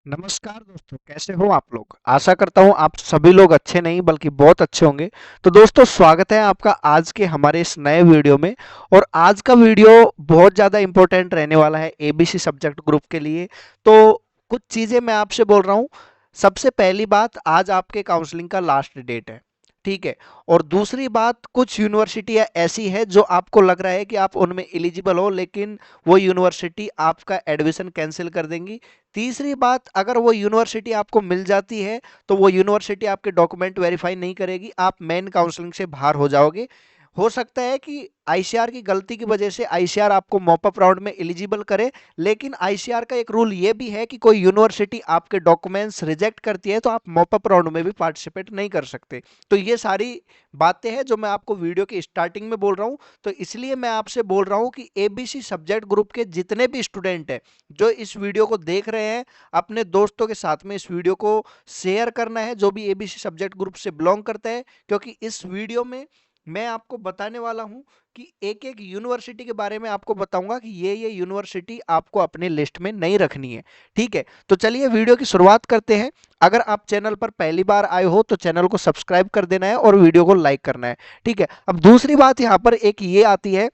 नमस्कार दोस्तों, कैसे हो आप लोग। आशा करता हूँ आप सभी लोग अच्छे नहीं बल्कि बहुत अच्छे होंगे। तो दोस्तों, स्वागत है आपका आज के हमारे इस नए वीडियो में। और आज का वीडियो बहुत ज़्यादा इंपॉर्टेंट रहने वाला है एबीसी सब्जेक्ट ग्रुप के लिए। तो कुछ चीज़ें मैं आपसे बोल रहा हूँ। सबसे पहली बात, आज आपके काउंसलिंग का लास्ट डेट है, ठीक है। और दूसरी बात, कुछ यूनिवर्सिटियां ऐसी है जो आपको लग रहा है कि आप उनमें एलिजिबल हो, लेकिन वो यूनिवर्सिटी आपका एडमिशन कैंसिल कर देंगी। तीसरी बात, अगर वो यूनिवर्सिटी आपको मिल जाती है तो वो यूनिवर्सिटी आपके डॉक्यूमेंट वेरीफाई नहीं करेगी, आप मेन काउंसलिंग से बाहर हो जाओगे। हो सकता है कि आईसीआर की गलती की वजह से आईसीआर आपको मॉपअप राउंड में एलिजिबल करे, लेकिन आईसीआर का एक रूल ये भी है कि कोई यूनिवर्सिटी आपके डॉक्यूमेंट्स रिजेक्ट करती है तो आप मॉपअप राउंड में भी पार्टिसिपेट नहीं कर सकते। तो ये सारी बातें हैं जो मैं आपको वीडियो की स्टार्टिंग में बोल रहा हूँ। तो इसलिए मैं आपसे बोल रहा हूँ कि एबीसी सब्जेक्ट ग्रुप के जितने भी स्टूडेंट हैं जो इस वीडियो को देख रहे हैं, अपने दोस्तों के साथ में इस वीडियो को शेयर करना है जो भी एबीसी सब्जेक्ट ग्रुप से बिलोंग करता है, क्योंकि इस वीडियो में मैं आपको बताने वाला हूं कि एक एक यूनिवर्सिटी के बारे में आपको बताऊंगा कि ये यूनिवर्सिटी आपको अपने लिस्ट में नहीं रखनी है, ठीक है। तो चलिए वीडियो की शुरुआत करते हैं। अगर आप चैनल पर पहली बार आए हो तो चैनल को सब्सक्राइब कर देना है और वीडियो को लाइक करना है, ठीक है। अब दूसरी बात यहाँ पर एक ये आती है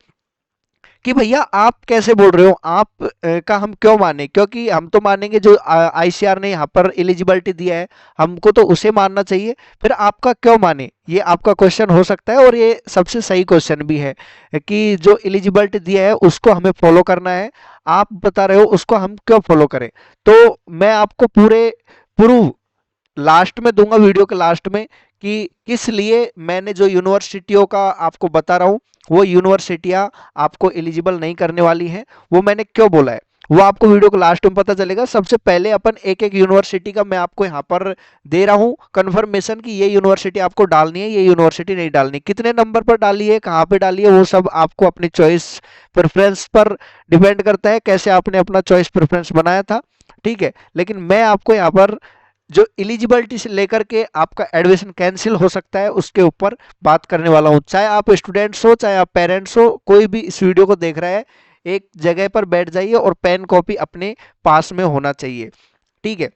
कि भैया आप कैसे बोल रहे हो, आप का हम क्यों माने, क्योंकि हम तो मानेंगे जो आईसीआर ने यहाँ पर एलिजिबिलिटी दिया है, हमको तो उसे मानना चाहिए। फिर आपका क्यों माने, ये आपका क्वेश्चन हो सकता है और ये सबसे सही क्वेश्चन भी है कि जो एलिजिबिलिटी दिया है उसको हमें फॉलो करना है। आप बता रहे हो उसको हम क्यों फॉलो करें। तो मैं आपको पूरे प्रूव लास्ट में दूंगा, वीडियो के लास्ट में, कि किस लिए मैंने जो यूनिवर्सिटियों का आपको बता रहा हूँ वो यूनिवर्सिटियां आपको एलिजिबल नहीं करने वाली हैं, वो मैंने क्यों बोला है वो आपको वीडियो को लास्ट में पता चलेगा। सबसे पहले अपन एक एक यूनिवर्सिटी का मैं आपको यहाँ पर दे रहा हूँ कंफर्मेशन कि ये यूनिवर्सिटी आपको डालनी है, ये यूनिवर्सिटी नहीं डालनी, कितने नंबर पर डाली है, कहाँ पे डाली है, वो सब आपको अपनी चॉइस प्रेफरेंस पर डिपेंड करता है कैसे आपने अपना चॉइस प्रेफरेंस बनाया था, ठीक है। लेकिन मैं आपको यहाँ पर जो एलिजिबिलिटी से लेकर के आपका एडमिशन कैंसिल हो सकता है उसके ऊपर बात करने वाला हूं। चाहे आप स्टूडेंट्स हो, चाहे आप पेरेंट्स हो, कोई भी इस वीडियो को देख रहा है, एक जगह पर बैठ जाइए और पेन कॉपी अपने पास में होना चाहिए, ठीक है।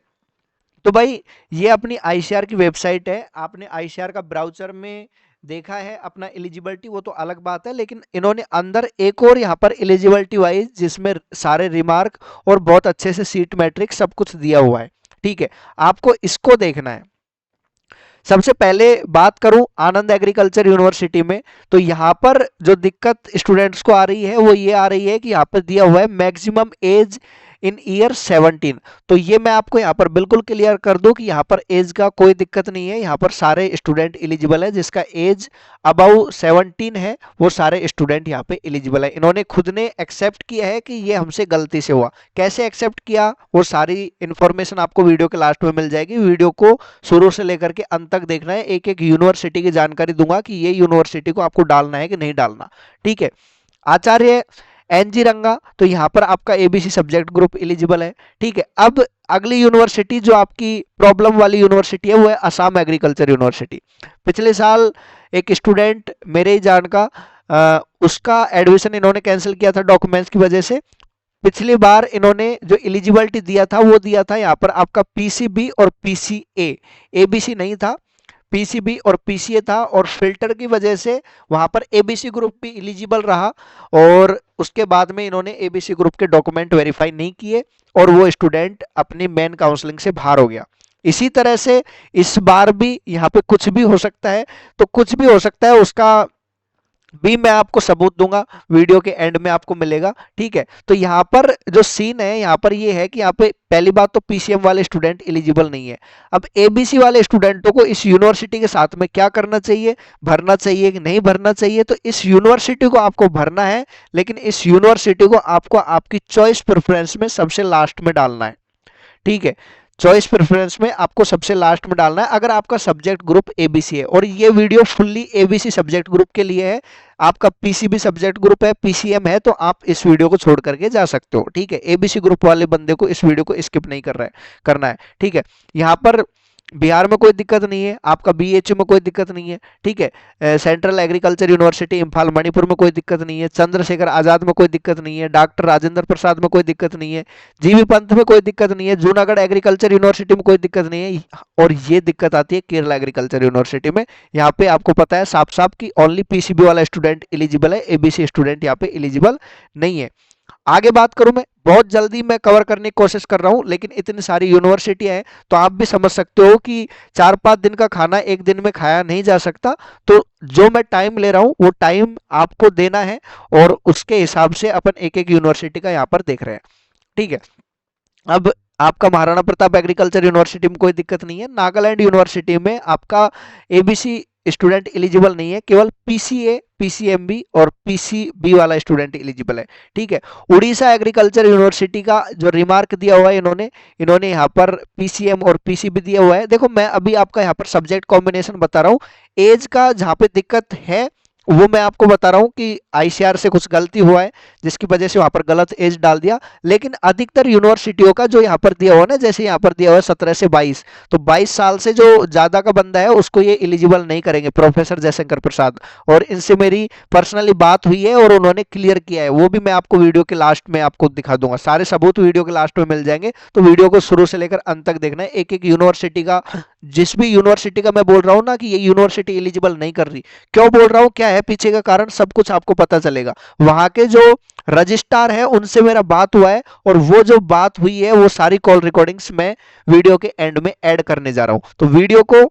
तो भाई, ये अपनी आईसीआर की वेबसाइट है, आपने आईसीआर का ब्राउजर में देखा है अपना एलिजिबिलिटी, वो तो अलग बात है, लेकिन इन्होंने अंदर एक और यहाँ पर एलिजिबिलिटी वाइज जिसमें सारे रिमार्क और बहुत अच्छे से सीट मैट्रिक्स सब कुछ दिया हुआ है, ठीक है। आपको इसको देखना है। सबसे पहले बात करूं आनंद एग्रीकल्चर यूनिवर्सिटी में, तो यहाँ पर जो दिक्कत स्टूडेंट्स को आ रही है वो ये आ रही है कि यहाँ पर दिया हुआ है मैक्सिमम एज इन ईयर 17। तो ये मैं आपको यहाँ पर बिल्कुल क्लियर कर दूं कि यहाँ पर एज का कोई दिक्कत नहीं है, यहाँ पर सारे स्टूडेंट एलिजिबल है, जिसका एज अबाउ 17 है वो सारे स्टूडेंट यहाँ पे एलिजिबल है। इन्होंने खुद ने एक्सेप्ट किया है कि ये हमसे गलती से हुआ। कैसे एक्सेप्ट किया वो सारी इंफॉर्मेशन आपको वीडियो के लास्ट में मिल जाएगी, वीडियो को शुरू से लेकर के अंत तक देखना है। एक एक यूनिवर्सिटी की जानकारी दूंगा कि ये यूनिवर्सिटी को आपको डालना है कि नहीं डालना, ठीक है। आचार्य एनजी रंगा, तो यहाँ पर आपका एबीसी सब्जेक्ट ग्रुप एलिजिबल है, ठीक है। अब अगली यूनिवर्सिटी जो आपकी प्रॉब्लम वाली यूनिवर्सिटी है वो है असम एग्रीकल्चर यूनिवर्सिटी। पिछले साल एक स्टूडेंट मेरे ही जान का उसका एडमिशन इन्होंने कैंसिल किया था डॉक्यूमेंट्स की वजह से। पिछली बार इन्होंने जो एलिजिबिलिटी दिया था वो दिया था यहाँ पर आपका पीसीबी और पीसीए, एबीसी नहीं था, पीसीबी और पीसीए था, और फिल्टर की वजह से वहां पर एबीसी ग्रुप भी एलिजिबल रहा। और उसके बाद में इन्होंने एबीसी ग्रुप के डॉक्यूमेंट वेरीफाई नहीं किए और वो स्टूडेंट अपनी मेन काउंसलिंग से बाहर हो गया। इसी तरह से इस बार भी यहाँ पे कुछ भी हो सकता है, तो कुछ भी हो सकता है उसका भी मैं आपको सबूत दूंगा, वीडियो के एंड में आपको मिलेगा, ठीक है। तो यहाँ पर जो सीन है यहाँ पर ये है कि यहाँ पे पहली बात तो पीसीएम वाले स्टूडेंट एलिजिबल नहीं है। अब एबीसी वाले स्टूडेंटों को इस यूनिवर्सिटी के साथ में क्या करना चाहिए, भरना चाहिए कि नहीं भरना चाहिए। तो इस यूनिवर्सिटी को आपको भरना है, लेकिन इस यूनिवर्सिटी को आपको आपकी चॉइस प्रेफरेंस में सबसे लास्ट में डालना है, ठीक है। चॉइस प्रेफरेंस में आपको सबसे लास्ट में डालना है अगर आपका सब्जेक्ट ग्रुप एबीसी है। और ये video fully ABC subject group के लिए है। आपका पीसीबी सब्जेक्ट ग्रुप है, पीसीएम है, तो आप इस वीडियो को छोड़ करके जा सकते हो, ठीक है। एबीसी ग्रुप वाले बंदे को इस वीडियो को स्किप नहीं करना है, ठीक है। यहाँ पर बिहार में कोई दिक्कत नहीं है, आपका बीएचयू में कोई दिक्कत नहीं है, ठीक है। Central agriculture university Imphal Manipur में कोई दिक्कत नहीं है, चंद्रशेखर आजाद में कोई दिक्कत नहीं है, डॉक्टर राजेंद्र प्रसाद में कोई दिक्कत नहीं है, जीबी पंत में कोई दिक्कत नहीं है, जूनागढ़ एग्रीकल्चर यूनिवर्सिटी में कोई दिक्कत नहीं है। और ये दिक्कत आती है केरला एग्रीकल्चर यूनिवर्सिटी में। यहाँ पे आपको पता है साफ साफ कि ओनली पीसीबी वाला स्टूडेंट एलिजिबल है, एबीसी स्टूडेंट यहाँ पे एलिजिबल नहीं है। आगे बात करूं, मैं बहुत जल्दी मैं कवर करने की कोशिश कर रहा हूं, लेकिन इतनी सारी यूनिवर्सिटियां हैं तो आप भी समझ सकते हो कि 4-5 दिन का खाना एक दिन में खाया नहीं जा सकता। तो जो मैं टाइम ले रहा हूं वो टाइम आपको देना है और उसके हिसाब से अपन एक एक यूनिवर्सिटी का यहाँ पर देख रहे हैं, ठीक है। अब आपका महाराणा प्रताप एग्रीकल्चर यूनिवर्सिटी में कोई दिक्कत नहीं है। नागालैंड यूनिवर्सिटी में आपका एबीसी स्टूडेंट एलिजिबल नहीं है, केवल पीसीए, पीसीएमबी और पीसीबी वाला स्टूडेंट एलिजिबल है, ठीक है। उड़ीसा एग्रीकल्चर यूनिवर्सिटी का जो रिमार्क दिया हुआ है इन्होंने यहाँ पर पीसीएम और पीसीबी दिया हुआ है। देखो मैं अभी आपका यहाँ पर सब्जेक्ट कॉम्बिनेशन बता रहा हूँ, एज का जहाँ पे दिक्कत है वो मैं आपको बता रहा हूँ कि आईसीआर से कुछ गलती हुआ है जिसकी वजह से वहां पर गलत एज डाल दिया। लेकिन अधिकतर यूनिवर्सिटियों का जो यहाँ पर दिया हुआ ना, जैसे यहाँ पर दिया हुआ है 17 से 22, तो 22 साल से जो ज्यादा का बंदा है उसको ये एलिजिबल नहीं करेंगे, प्रोफेसर जयशंकर प्रसाद। और इनसे मेरी पर्सनली बात हुई है और उन्होंने क्लियर किया है, वो भी मैं आपको वीडियो के लास्ट में आपको दिखा दूंगा। सारे सबूत वीडियो के लास्ट में मिल जाएंगे, तो वीडियो को शुरू से लेकर अंत तक देखना है। एक एक यूनिवर्सिटी का, जिस भी यूनिवर्सिटी का मैं बोल रहा हूँ ना कि ये यूनिवर्सिटी एलिजिबल नहीं कर रही, क्यों बोल रहा हूँ, क्या है पीछे का कारण, सब कुछ आपको पता चलेगा। वहां के जो रजिस्ट्रार है उनसे मेरा बात हुआ है और वो जो बात हुई है वो सारी कॉल रिकॉर्डिंग्स मैं वीडियो के एंड में ऐड करने जा रहा हूं, तो वीडियो को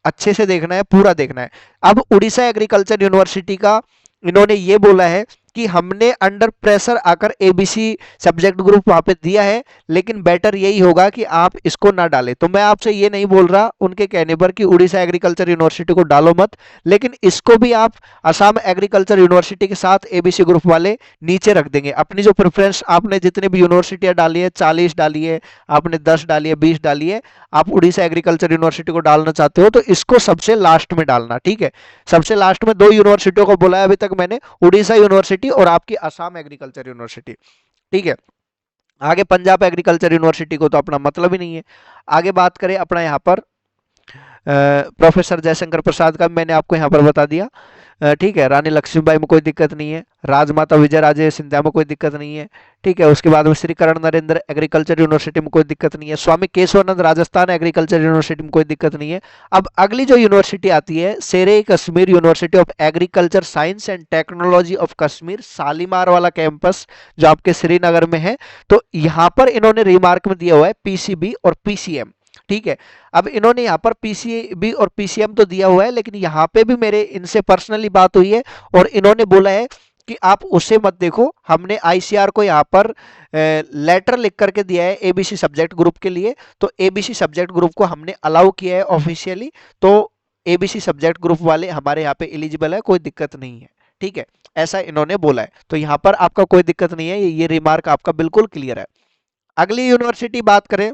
अच्छे से देखना है, पूरा देखना है। अब उड़ीसा एग्रीकल्चर यूनिवर्सिटी का इन्होंने ये बोला है कि हमने अंडर प्रेशर आकर एबीसी सब्जेक्ट ग्रुप वहां पे दिया है, लेकिन बेटर यही होगा कि आप इसको ना डालें। तो मैं आपसे ये नहीं बोल रहा उनके कहने पर कि उड़ीसा एग्रीकल्चर यूनिवर्सिटी को डालो मत, लेकिन इसको भी आप असम एग्रीकल्चर यूनिवर्सिटी के साथ एबीसी ग्रुप वाले नीचे रख देंगे। अपनी जो प्रेफरेंस आपने जितनी भी यूनिवर्सिटियां डाली है, 40 डाली है आपने, 10 डाली है, 20 डाली है, आप उड़ीसा एग्रीकल्चर यूनिवर्सिटी को डालना चाहते हो तो इसको सबसे लास्ट में डालना, ठीक है। सबसे लास्ट में 2 यूनिवर्सिटियों को बोला है अभी तक मैंने, उड़ीसा यूनिवर्सिटी और आपकी असम एग्रीकल्चर यूनिवर्सिटी, ठीक है। आगे पंजाब एग्रीकल्चर यूनिवर्सिटी को तो अपना मतलब ही नहीं है। आगे बात करें अपना यहाँ पर प्रोफेसर जयशंकर प्रसाद का मैंने आपको यहाँ पर बता दिया, ठीक है। रानी लक्ष्मीबाई में कोई दिक्कत नहीं है, राजमाता विजयराजे सिंधिया में कोई दिक्कत नहीं है, ठीक है। उसके बाद में श्री करण नरेंद्र एग्रीकल्चर यूनिवर्सिटी में कोई दिक्कत नहीं है, स्वामी केशवानंद राजस्थान एग्रीकल्चर यूनिवर्सिटी में कोई दिक्कत नहीं है। अब अगली जो यूनिवर्सिटी आती है शेरे Kashmir university of agriculture science and technology of Kashmir, Shalimar वाला कैंपस जो आपके श्रीनगर में है, तो यहाँ पर इन्होंने रिमार्क में दिया हुआ है पीसीबी और पीसीएम, ठीक है। अब इन्होंने यहाँ पर पीसीबी और पीसीएम तो दिया हुआ है, लेकिन यहाँ पे भी मेरे इनसे पर्सनली बात हुई है और इन्होंने बोला है कि आप उसे मत देखो, हमने आईसीआर को यहाँ पर लेटर लिख करके दिया है एबीसी सब्जेक्ट ग्रुप के लिए, तो एबीसी सब्जेक्ट ग्रुप को हमने अलाउ किया है ऑफिशियली, तो एबीसी सब्जेक्ट ग्रुप वाले हमारे यहाँ पे एलिजिबल है, कोई दिक्कत नहीं है, ठीक है। ऐसा इन्होंने बोला है, तो यहाँ पर आपका कोई दिक्कत नहीं है, ये रिमार्क आपका बिल्कुल क्लियर है। अगली यूनिवर्सिटी बात करें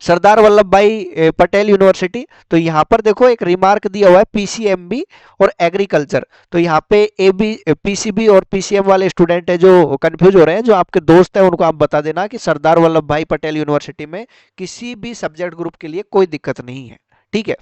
सरदार वल्लभ भाई पटेल यूनिवर्सिटी, तो यहाँ पर देखो एक रिमार्क दिया हुआ है पीसीएमबी और एग्रीकल्चर, तो यहाँ पे पीसीबी और पीसीएम वाले स्टूडेंट है जो कंफ्यूज हो रहे हैं, जो आपके दोस्त हैं उनको आप बता देना कि सरदार वल्लभ भाई पटेल यूनिवर्सिटी में किसी भी सब्जेक्ट ग्रुप के लिए कोई दिक्कत नहीं है, ठीक है।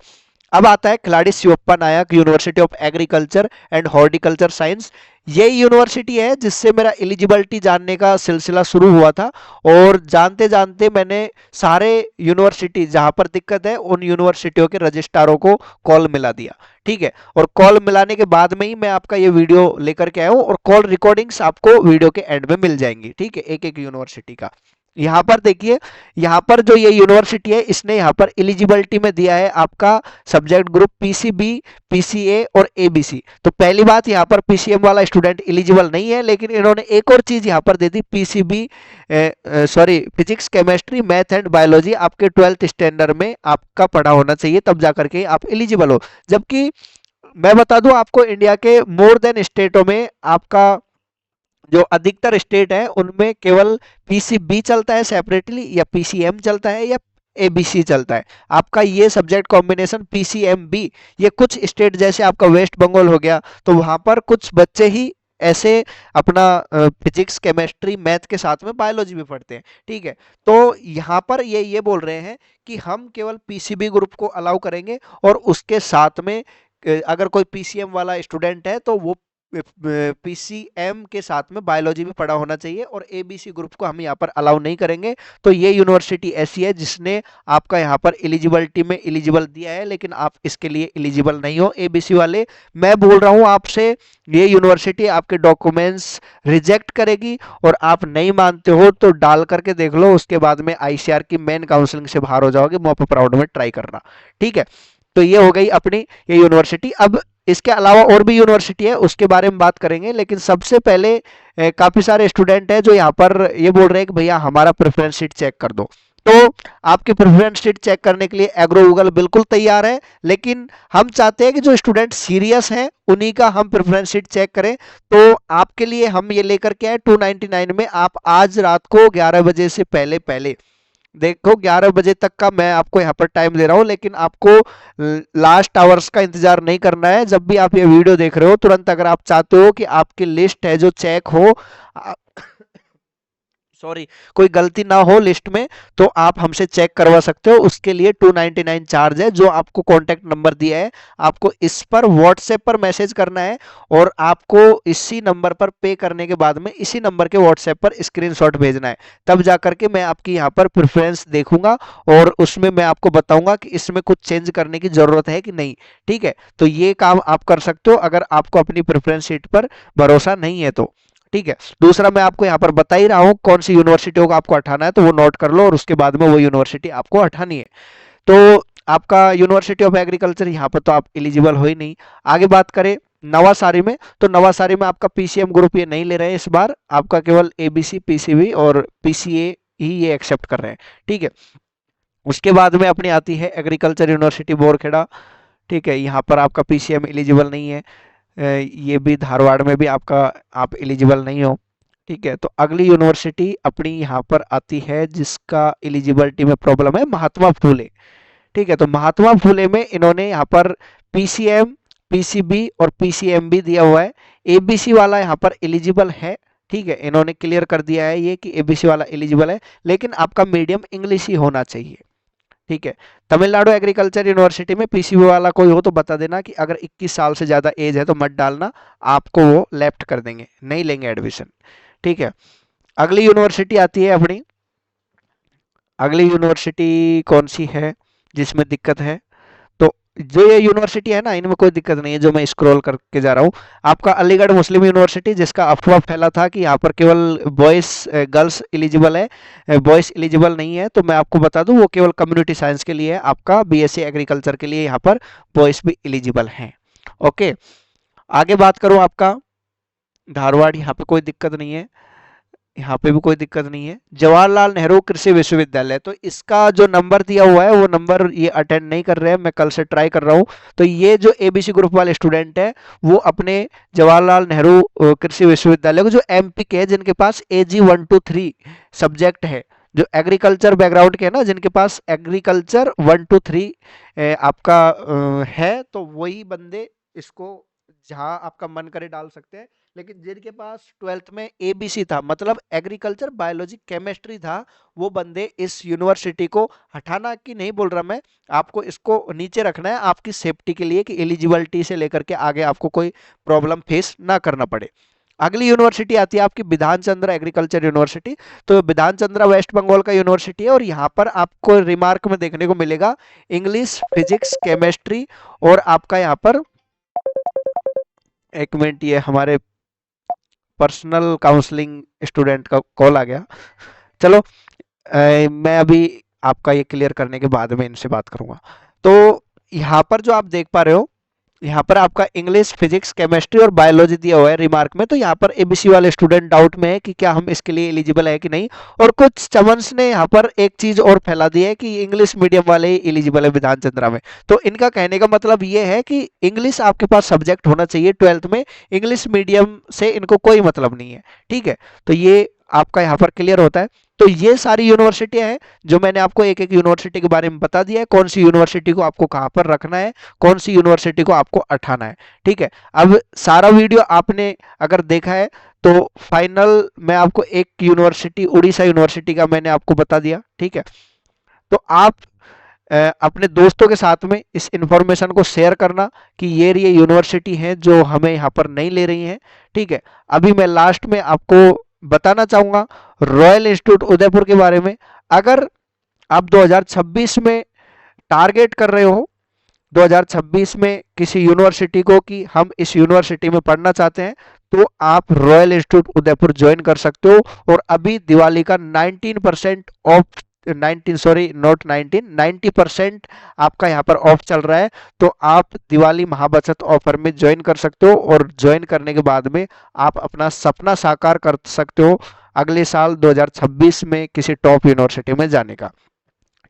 अब आता है खिलाड़ी Shivappa Nayak university of agriculture and horticulture science, ये यूनिवर्सिटी है जिससे मेरा एलिजिबिलिटी जानने का सिलसिला शुरू हुआ था, और जानते जानते मैंने सारे यूनिवर्सिटी जहां पर दिक्कत है उन यूनिवर्सिटियों के रजिस्ट्रारों को कॉल मिला दिया, ठीक है। और कॉल मिलाने के बाद में ही मैं आपका ये वीडियो लेकर के आया हूं, और कॉल रिकॉर्डिंग्स आपको वीडियो के एंड में मिल जाएंगी, ठीक है, एक एक यूनिवर्सिटी का। यहाँ पर देखिए, यहाँ पर जो ये यूनिवर्सिटी है इसने यहाँ पर एलिजिबिलिटी में दिया है आपका सब्जेक्ट ग्रुप पीसीबी, पीसीए और एबीसी। तो पहली बात, यहाँ पर पीसीएम वाला स्टूडेंट एलिजिबल नहीं है, लेकिन इन्होंने एक और चीज यहाँ पर दे दी, PCB sorry physics, chemistry, math and biology आपके 12th स्टैंडर्ड में आपका पढ़ा होना चाहिए, तब जाकर के आप एलिजिबल हो। जबकि मैं बता दूं आपको, इंडिया के मोर देन स्टेटों में आपका जो अधिकतर स्टेट है उनमें केवल पीसीबी चलता है सेपरेटली, या पीसीएम चलता है, या एबीसी चलता है। आपका ये सब्जेक्ट कॉम्बिनेशन पीसीएमबी, ये कुछ स्टेट जैसे आपका वेस्ट बंगाल हो गया, तो वहां पर कुछ बच्चे ही ऐसे अपना फिजिक्स केमिस्ट्री मैथ के साथ में बायोलॉजी भी पढ़ते हैं, ठीक है। तो यहाँ पर ये बोल रहे हैं कि हम केवल पीसीबी ग्रुप को अलाउ करेंगे और उसके साथ में अगर कोई पीसीएम वाला स्टूडेंट है तो वो पीसीएम के साथ में बायोलॉजी भी पढ़ा होना चाहिए, और एबीसी ग्रुप को हम यहाँ पर अलाउ नहीं करेंगे। तो ये यूनिवर्सिटी ऐसी है जिसने आपका यहाँ पर एलिजिबिलिटी में एलिजिबल दिया है, लेकिन आप इसके लिए एलिजिबल नहीं हो एबीसी वाले। मैं बोल रहा हूँ आपसे, ये यूनिवर्सिटी आपके डॉक्यूमेंट्स रिजेक्ट करेगी, और आप नहीं मानते हो तो डाल करके देख लो, उसके बाद में आईसीआर की मेन काउंसलिंग से बाहर हो जाओगे। मॉप अप राउंड में ट्राई करना, ठीक है। तो ये हो गई अपनी ये यूनिवर्सिटी। अब इसके अलावा और भी यूनिवर्सिटी है, उसके बारे में बात करेंगे, लेकिन सबसे पहले काफी सारे स्टूडेंट हैं जो यहाँ पर ये बोल रहे हैं कि भैया हमारा प्रेफरेंस शीट चेक कर दो। तो आपकी प्रेफरेंस शीट चेक करने के लिए एग्रो गूगल बिल्कुल तैयार है, लेकिन हम चाहते हैं कि जो स्टूडेंट सीरियस हैं उन्हीं का हम प्रेफरेंस शीट चेक करें। तो आपके लिए हम ये लेकर के आए 299 में। आप आज रात को 11 बजे से पहले पहले देखो, 11 बजे तक का मैं आपको यहाँ पर टाइम दे रहा हूँ, लेकिन आपको लास्ट आवर्स का इंतजार नहीं करना है। जब भी आप ये वीडियो देख रहे हो तुरंत, अगर आप चाहते हो कि आपकी लिस्ट है जो चेक हो, सॉरी, कोई गलती ना हो लिस्ट में, तो आप हमसे चेक करवा सकते हो। उसके लिए 299 चार्ज है। जो आपको कॉन्टैक्ट नंबर दिया है, आपको इस पर व्हाट्सएप पर मैसेज करना है, और आपको इसी नंबर पर पे करने के बाद में इसी नंबर के व्हाट्सएप पर स्क्रीनशॉट भेजना है। तब जाकर के मैं आपकी यहाँ पर प्रेफरेंस देखूंगा, और उसमें मैं आपको बताऊंगा कि इसमें कुछ चेंज करने की जरूरत है कि नहीं, ठीक है। तो ये काम आप कर सकते हो अगर आपको अपनी प्रेफरेंस शीट पर भरोसा नहीं है तो, ठीक है। दूसरा, मैं आपको यहाँ पर बता ही रहा हूँ कौन सी यूनिवर्सिटियों को आपको हटाना है, तो वो नोट कर लो, और उसके बाद में वो यूनिवर्सिटी आपको हटानी है। तो आपका यूनिवर्सिटी ऑफ एग्रीकल्चर यहाँ पर तो आप एलिजिबल हो ही नहीं। आगे बात करें नवासारी में, तो नवासारी में आपका पीसीएम ग्रुप ये नहीं ले रहे हैं इस बार, आपका केवल एबीसी, पीसीबी और पीसीए ही ये एक्सेप्ट कर रहे हैं, ठीक है। उसके बाद में अपनी आती है एग्रीकल्चर यूनिवर्सिटी बोरखेड़ा, ठीक है। यहाँ पर आपका पीसीएम एलिजिबल नहीं है। ये भी धारवाड़ में भी आपका आप एलिजिबल नहीं हो, ठीक है। तो अगली यूनिवर्सिटी अपनी यहाँ पर आती है जिसका एलिजिबिलिटी में प्रॉब्लम है, महात्मा फुले, ठीक है। तो महात्मा फुले में इन्होंने यहाँ पर पीसीएम, पीसीबी और पीसीएमबी दिया हुआ है। एबीसी वाला यहाँ पर एलिजिबल है, ठीक है। इन्होंने क्लियर कर दिया है ये कि एबीसी वाला एलिजिबल है, लेकिन आपका मीडियम इंग्लिश ही होना चाहिए, ठीक है। तमिलनाडु एग्रीकल्चर यूनिवर्सिटी में पीसीबी वाला कोई हो तो बता देना कि अगर 21 साल से ज़्यादा एज है तो मत डालना, आपको वो लेफ्ट कर देंगे, नहीं लेंगे एडमिशन, ठीक है। अगली यूनिवर्सिटी आती है अपनी, अगली यूनिवर्सिटी कौन सी है जिसमें दिक्कत है, तो जो ये यूनिवर्सिटी है ना, इनमें कोई दिक्कत नहीं है, जो मैं स्क्रॉल करके जा रहा हूँ। आपका अलीगढ़ मुस्लिम यूनिवर्सिटी, जिसका अफवाह फैला था कि यहाँ पर केवल बॉयज गर्ल्स एलिजिबल है, बॉयज एलिजिबल नहीं है, तो मैं आपको बता दूं वो केवल कम्युनिटी साइंस के लिए है। आपका बीएससी एग्रीकल्चर के लिए यहाँ पर बॉयज भी एलिजिबल हैं, ओके। आगे बात करूँ आपका धारवाड़, यहाँ पे कोई दिक्कत नहीं है, यहाँ पे भी कोई दिक्कत नहीं है। जवाहरलाल नेहरू कृषि विश्वविद्यालय, तो इसका जो नंबर दिया हुआ है वो नंबर ये अटेंड नहीं कर रहे हैं, मैं कल से ट्राई कर रहा हूँ। तो ये जो एबीसी ग्रुप वाले स्टूडेंट है वो अपने जवाहरलाल नेहरू कृषि विश्वविद्यालय को, जो एमपी के है, जिनके पास एजी 1 to 3 सब्जेक्ट है, जो एग्रीकल्चर बैकग्राउंड के है ना, जिनके पास एग्रीकल्चर 1 to 3 आपका है, तो वही बंदे इसको जहां आपका मन करे डाल सकते हैं। लेकिन जिनके पास 12th में एबीसी था, मतलब एग्रीकल्चर बायोलॉजी केमिस्ट्री था, वो बंदे इस यूनिवर्सिटी को हटाना की नहीं बोल रहा मैं, आपको इसको नीचे रखना है आपकी सेफ्टी के लिए, कि एलिजिबिलिटी से लेकर के आगे आपको कोई प्रॉब्लम फेस ना करना पड़े। अगली यूनिवर्सिटी आती है आपकी बिधान चंद्र एग्रीकल्चर यूनिवर्सिटी। तो बिधान चंद्र वेस्ट बंगाल का यूनिवर्सिटी है, और यहाँ पर आपको रिमार्क में देखने को मिलेगा इंग्लिश, फिजिक्स, केमिस्ट्री, और आपका यहाँ पर एक मिनट, ये हमारे पर्सनल काउंसलिंग स्टूडेंट का कॉल आ गया, चलो मैं अभी आपका ये क्लियर करने के बाद में इनसे बात करूंगा। तो यहाँ पर जो आप देख पा रहे हो, यहाँ पर आपका इंग्लिश, फिजिक्स, केमिस्ट्री और बायोलॉजी दिया हुआ है रिमार्क में। तो यहाँ पर एबीसी वाले स्टूडेंट डाउट में है कि क्या हम इसके लिए एलिजिबल है कि नहीं। और कुछ चमन्स ने यहाँ पर एक चीज और फैला दी है कि इंग्लिश मीडियम वाले ही एलिजिबल है विधान चंद्रा में। तो इनका कहने का मतलब ये है कि इंग्लिश आपके पास सब्जेक्ट होना चाहिए 12th में, इंग्लिश मीडियम से इनको कोई मतलब नहीं है, ठीक है। तो ये आपका यहाँ पर क्लियर होता है। तो ये सारी यूनिवर्सिटियां हैं जो मैंने आपको एक एक यूनिवर्सिटी के बारे में बता दिया है, कौन सी यूनिवर्सिटी को आपको कहाँ पर रखना है, कौन सी यूनिवर्सिटी को आपको हटाना है। ठीक है, अब सारा वीडियो आपने अगर देखा है तो फाइनल मैं आपको एक यूनिवर्सिटी, उड़ीसा यूनिवर्सिटी का मैंने आपको बता दिया। ठीक है, तो आप अपने दोस्तों के साथ में इस इंफॉर्मेशन को शेयर करना कि ये यूनिवर्सिटी हैं जो हमें यहाँ पर नहीं ले रही हैं। ठीक है, अभी मैं लास्ट में आपको बताना चाहूँगा रॉयल इंस्टीट्यूट उदयपुर के बारे में। अगर आप 2026 में टारगेट कर रहे हो 2026 में किसी यूनिवर्सिटी को कि हम इस यूनिवर्सिटी में पढ़ना चाहते हैं, तो आप रॉयल इंस्टीट्यूट उदयपुर ज्वाइन कर सकते हो। और अभी दिवाली का 19% ऑफ, 19 सॉरी नॉट 19, 90% आपका यहाँ पर ऑफ चल रहा है। तो आप दिवाली महाबचत ऑफर में ज्वाइन कर सकते हो और ज्वाइन करने के बाद में आप अपना सपना साकार कर सकते हो अगले साल 2026 में किसी टॉप यूनिवर्सिटी में जाने का।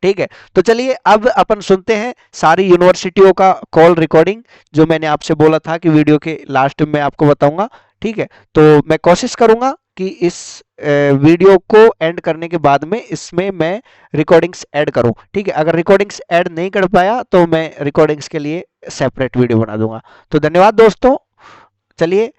ठीक है, तो चलिए अब अपन सुनते हैं सारी यूनिवर्सिटियों का कॉल रिकॉर्डिंग, जो मैंने आपसे बोला था कि वीडियो के लास्ट में आपको बताऊंगा। ठीक है, तो मैं कोशिश करूंगा कि इस वीडियो को एंड करने के बाद में इसमें मैं रिकॉर्डिंग्स ऐड करूं। ठीक है, अगर रिकॉर्डिंग्स ऐड नहीं कर पाया तो मैं रिकॉर्डिंग्स के लिए सेपरेट वीडियो बना दूंगा। तो धन्यवाद दोस्तों, चलिए